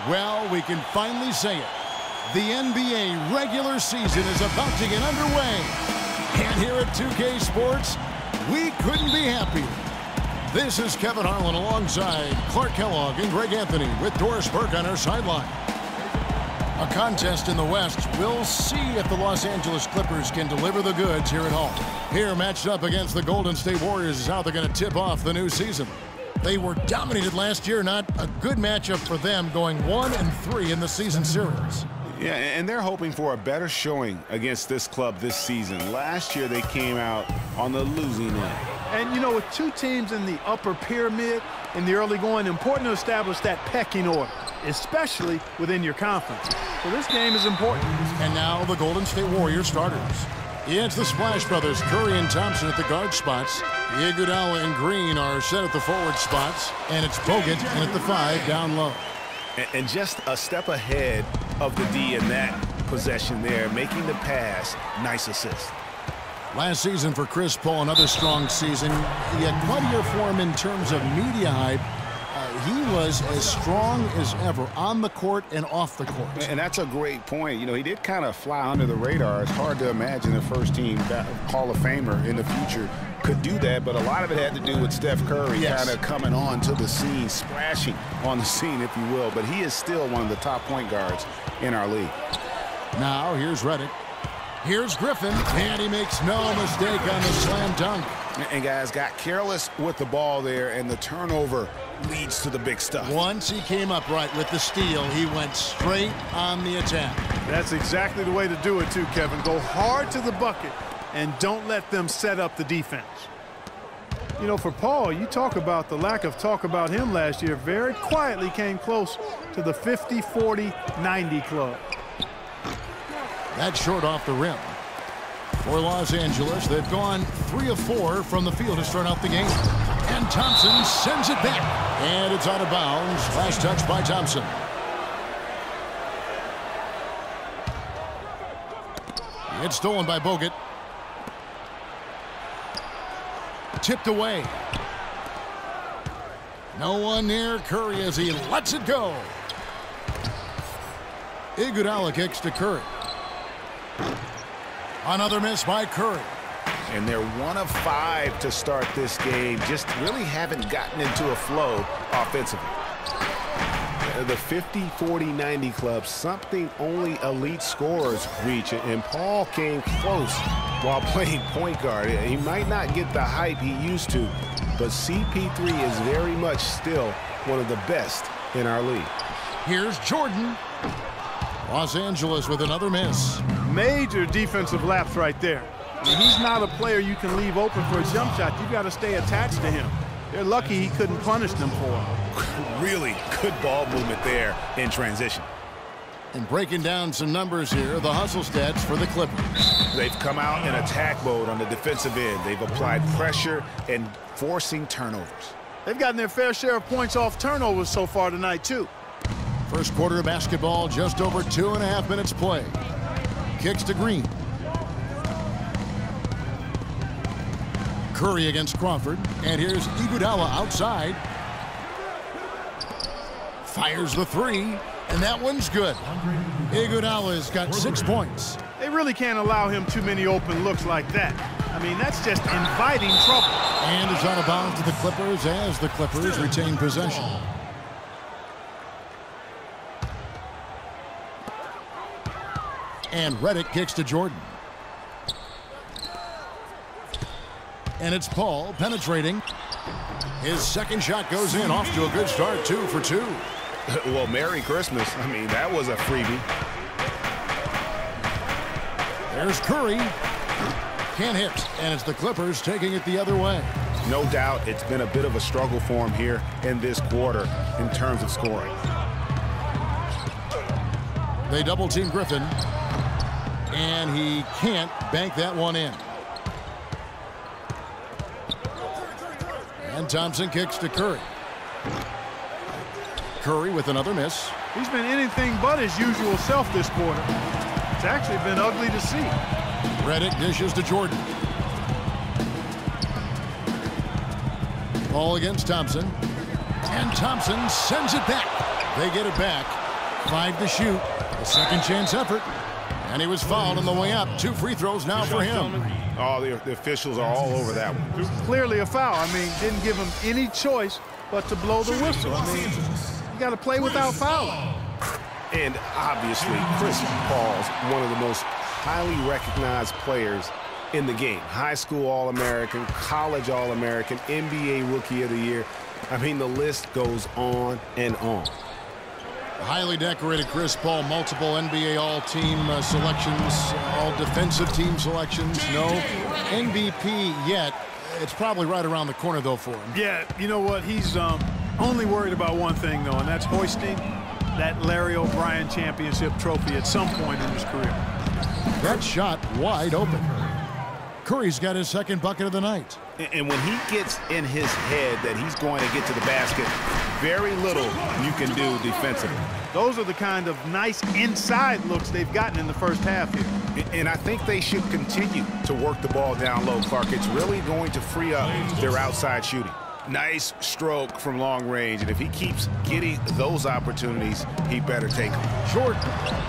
Well, we can finally say it. The NBA regular season is about to get underway. And here at 2K Sports, we couldn't be happier. This is Kevin Harlan alongside Clark Kellogg and Greg Anthony with Doris Burke on our sideline. A contest in the West. We'll see if the Los Angeles Clippers can deliver the goods here at home. Here, matched up against the Golden State Warriors, is how they're going to tip off the new season. They were dominated last year. Not a good matchup for them, going 1-3 in the season series. Yeah, and they're hoping for a better showing against this club this season. Last year, they came out on the losing end. And, you know, with two teams in the upper pyramid in the early going, important to establish that pecking order, especially within your conference. So this game is important. And now the Golden State Warriors starters. It's the Splash Brothers, Curry and Thompson at the guard spots. Iguodala and Green are set at the forward spots. And it's Bogut and at the 5 down low. And just a step ahead of the D in that possession there, making the pass. Nice assist. Last season for Chris Paul, another strong season. He had plenty of form in terms of media hype. He was as strong as ever on the court and off the court. And that's a great point. You know, he did kind of fly under the radar. It's hard to imagine a first-team Hall of Famer in the future could do that, but a lot of it had to do with Steph Curry kind of coming on to the scene, splashing on the scene, if you will. But he is still one of the top point guards in our league. Now, here's Redick. Here's Griffin, and he makes no mistake on the slam dunk. And guys, got careless with the ball there, and the turnover leads to the big stuff. Once he came up right with the steal, he went straight on the attack. That's exactly the way to do it too, Kevin. Go hard to the bucket and don't let them set up the defense. You know, for Paul, you talk about the lack of talk about him last year. Very quietly came close to the 50-40-90 club. That's short off the rim. For Los Angeles, they've gone 3 of 4 from the field to start out the game. And Thompson sends it back. And it's out of bounds. Last touch by Thompson. It's stolen by Bogut. Tipped away. No one near Curry as he lets it go. Iguodala kicks to Curry. Another miss by Curry. And they're 1 of 5 to start this game. Just really haven't gotten into a flow offensively. The 50-40-90 club, something only elite scorers reach. And Paul came close while playing point guard. He might not get the hype he used to, but CP3 is very much still one of the best in our league. Here's Jordan. Los Angeles with another miss. Major defensive lapse right there. I mean, he's not a player you can leave open for a jump shot. You've got to stay attached to him. They're lucky he couldn't punish them for it. Really good ball movement there in transition. And breaking down some numbers here, the hustle stats for the Clippers. They've come out in attack mode on the defensive end. They've applied pressure and forcing turnovers. They've gotten their fair share of points off turnovers so far tonight, too. First quarter of basketball, just over 2.5 minutes play. Kicks to Green. Curry against Crawford. And here's Iguodala outside. Fires the 3. And that one's good. Iguodala's got 6 points. They really can't allow him too many open looks like that. I mean, that's just inviting trouble. And it's out of bounds to the Clippers as the Clippers retain possession. And Redick kicks to Jordan. And it's Paul penetrating. His second shot goes in, off to a good start, 2 for 2. Well, Merry Christmas. I mean, that was a freebie. There's Curry. Can't hit. And it's the Clippers taking it the other way. No doubt it's been a bit of a struggle for him here in this quarter in terms of scoring. They double-team Griffin. And he can't bank that one in. And Thompson kicks to Curry. Curry with another miss. He's been anything but his usual self this quarter. It's actually been ugly to see. Redick dishes to Jordan. Ball against Thompson. And Thompson sends it back. They get it back. 5 to shoot. A second chance effort. And he was fouled on the way up. 2 free throws now for him. Oh, the officials are all over that one. Clearly a foul. I mean, didn't give him any choice but to blow the whistle. I mean, you got to play without fouling. And obviously, Chris Paul's one of the most highly recognized players in the game. High school All-American, college All-American, NBA Rookie of the Year. I mean, the list goes on and on. Highly decorated Chris Paul, multiple NBA All-Team selections, All-Defensive Team selections. No MVP yet. It's probably right around the corner, though, for him. Yeah, you know what? He's only worried about one thing, though, and that's hoisting that Larry O'Brien championship trophy at some point in his career. That shot wide open. Curry's got his second bucket of the night. And when he gets in his head that he's going to get to the basket, very little you can do defensively. Those are the kind of nice inside looks they've gotten in the first half here. And I think they should continue to work the ball down low, Clark. It's really going to free up their outside shooting. Nice stroke from long range, and if he keeps getting those opportunities, he better take them. Jordan,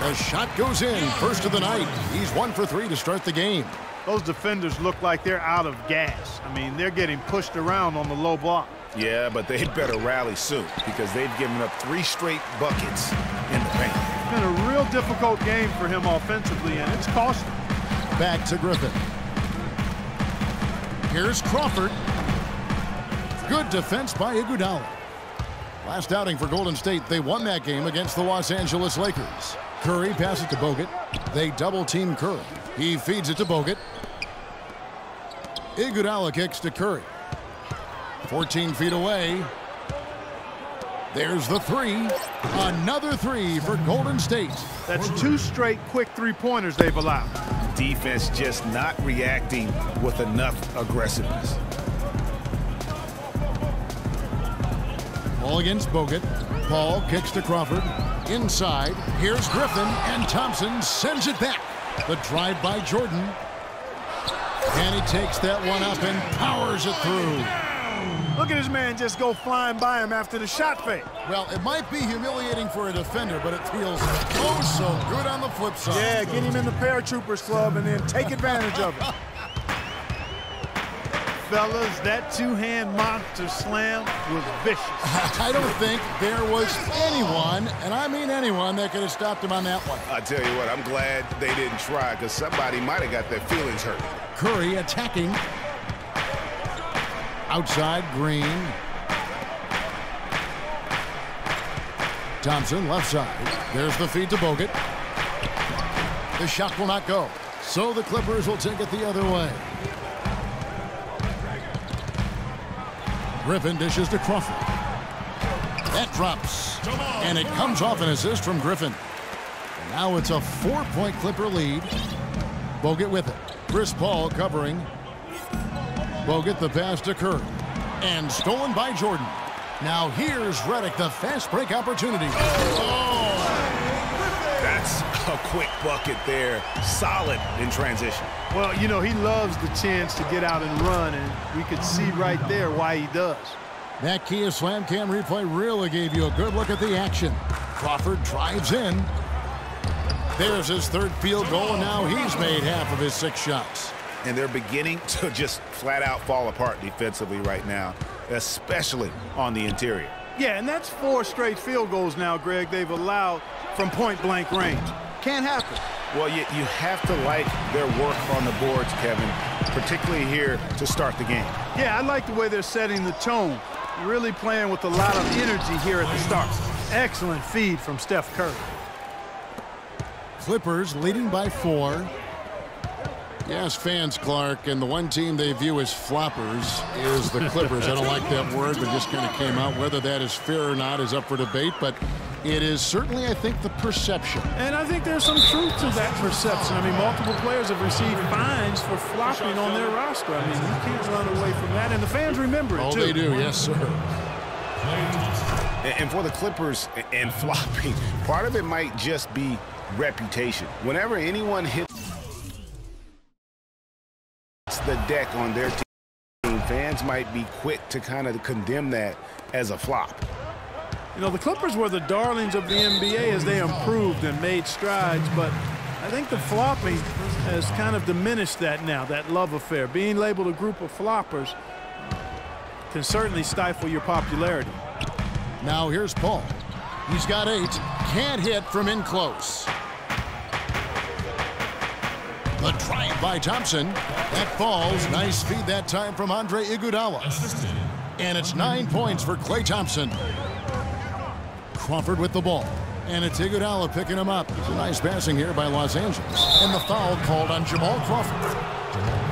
the shot goes in, first of the night. He's 1 for 3 to start the game. Those defenders look like they're out of gas. I mean, they're getting pushed around on the low block. Yeah, but they better rally soon because they've given up 3 straight buckets in the paint. It's been a real difficult game for him offensively, and it's cost him. Back to Griffin. Here's Crawford. Good defense by Iguodala. Last outing for Golden State, they won that game against the Los Angeles Lakers. Curry passes it to Bogut. They double-team Curry. He feeds it to Bogut. Iguodala kicks to Curry. 14 feet away. There's the 3. Another 3 for Golden State. That's 2 straight quick three-pointers they've allowed. Defense just not reacting with enough aggressiveness. Ball against Bogut. Paul kicks to Crawford. Inside. Here's Griffin, and Thompson sends it back. The drive by Jordan. And he takes that one up and powers it through. Look at his man just go flying by him after the shot fake. Well, it might be humiliating for a defender, but it feels oh so good on the flip side. Yeah, get him in the paratroopers club and then take advantage of it. Fellas, that two-hand monster slam was vicious. I don't think there was anyone, and I mean anyone, that could have stopped him on that one. I tell you what, I'm glad they didn't try because somebody might have got their feelings hurt. Curry attacking. Outside, Green. Thompson, left side. There's the feed to Bogut. The shot will not go. So the Clippers will take it the other way. Griffin dishes to Crawford. That drops. And it comes off an assist from Griffin. And now it's a 4-point Clipper lead. Bogut with it. Chris Paul covering. Bogut the pass to Curry. And stolen by Jordan. Now here's Redick, the fast break opportunity. Oh! That's a quick bucket there. Solid in transition. Well, you know, he loves the chance to get out and run, and we could see right there why he does. That Kia Slam Cam replay really gave you a good look at the action. Crawford drives in. There's his 3rd field goal, and now he's made half of his 6 shots. And they're beginning to just flat out fall apart defensively right now, especially on the interior. Yeah, and that's 4 straight field goals now, Greg, they've allowed from point-blank range. Can't happen. Well, you have to like their work on the boards, Kevin, particularly here to start the game. Yeah, I like the way they're setting the tone. Really playing with a lot of energy here at the start. Excellent feed from Steph Curry. Clippers leading by 4. Yes, fans, Clark, and the one team they view as floppers is the Clippers. I don't like that word, but just kind of came out. Whether that is fair or not is up for debate, but it is certainly, I think, the perception. And I think there's some truth to that perception. I mean, multiple players have received fines for flopping on their roster. I mean, you can't run away from that, and the fans remember it, too. Oh, they do, yes, sir. And for the Clippers and flopping, part of it might just be reputation. Whenever anyone hits the deck on their team, fans might be quick to kind of condemn that as a flop. You know, the Clippers were the darlings of the NBA as they improved and made strides, but I think the flopping has kind of diminished that now, that love affair. Being labeled a group of floppers can certainly stifle your popularity. Now here's Paul. He's got 8. Can't hit from in close. The drive by Thompson. That falls. Nice feed that time from Andre Iguodala. And it's 9 points for Klay Thompson. Crawford with the ball. And it's Iguodala picking him up. It's a nice passing here by Los Angeles. And the foul called on Jamal Crawford.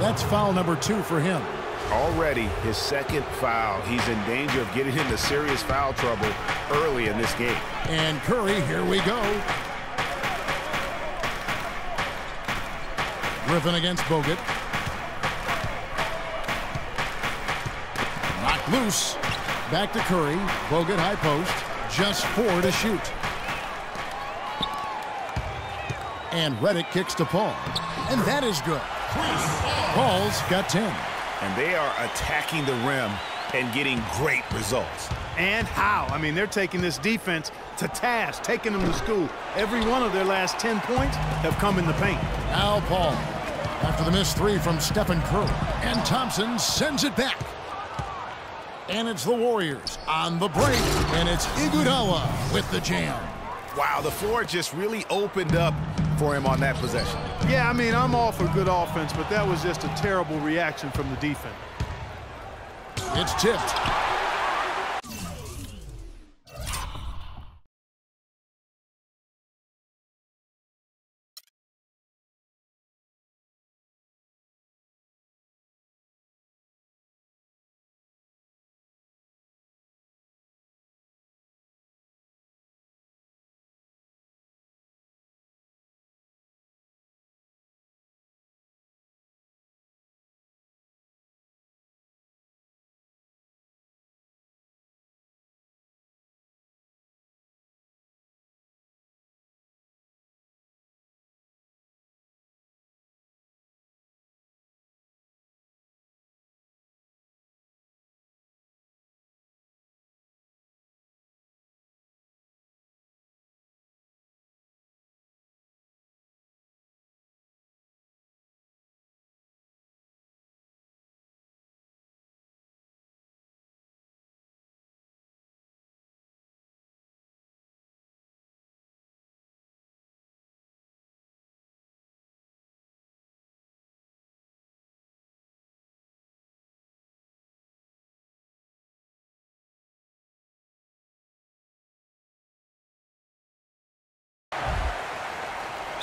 That's foul number 2 for him. Already his second foul. He's in danger of getting into serious foul trouble early in this game. And Curry, here we go. Griffin against Bogut. Knocked loose. Back to Curry. Bogut high post. Just 4 to shoot. And Redick kicks to Paul. And that is good. Paul's got 10. And they are attacking the rim and getting great results. And how? I mean, they're taking this defense to task, taking them to school. Every one of their last 10 points have come in the paint. Now Paul, after the missed 3 from Stephen Curry. And Thompson sends it back. And it's the Warriors on the break. And it's Iguodala with the jam. Wow, the floor just really opened up for him on that possession. Yeah, I mean, I'm all for good offense, but that was just a terrible reaction from the defense. It's tipped.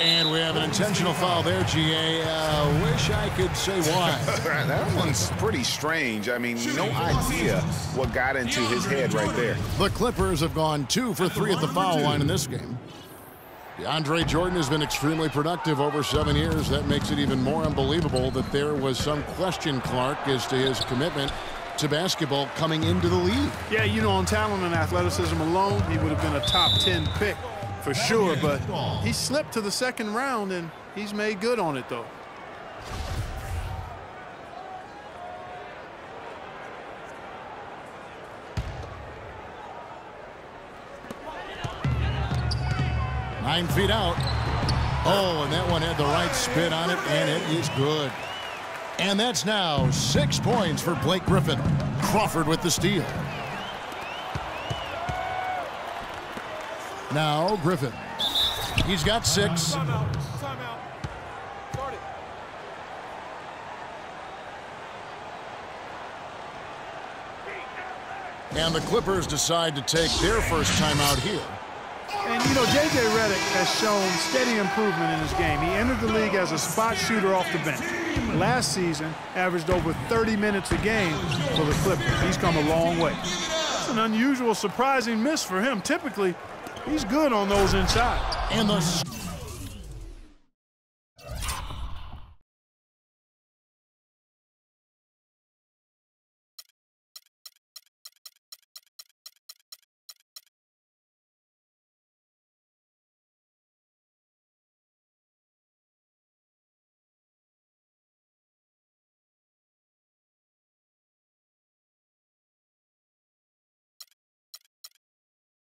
And we have an intentional foul there, GA. Wish I could say why. That one's pretty strange. I mean, no idea what got into his head right there. The Clippers have gone 2 for 3 at the foul line in this game. DeAndre Jordan has been extremely productive over 7 years. That makes it even more unbelievable that there was some question, Clark, as to his commitment to basketball coming into the league. Yeah, you know, on talent and athleticism alone, he would have been a top 10 pick. For sure, but he slipped to the second round, and he's made good on it, though. Nine feet out. Oh, and that one had the right spin on it, and it is good. And that's now 6 points for Blake Griffin. Crawford with the steal. Now Griffin. He's got 6. And the Clippers decide to take their first timeout here. And, you know, J.J. Redick has shown steady improvement in his game. He entered the league as a spot shooter off the bench. Last season, averaged over 30 minutes a game for the Clippers. He's come a long way. It's an unusual, surprising miss for him. Typically, he's good on those inside. And the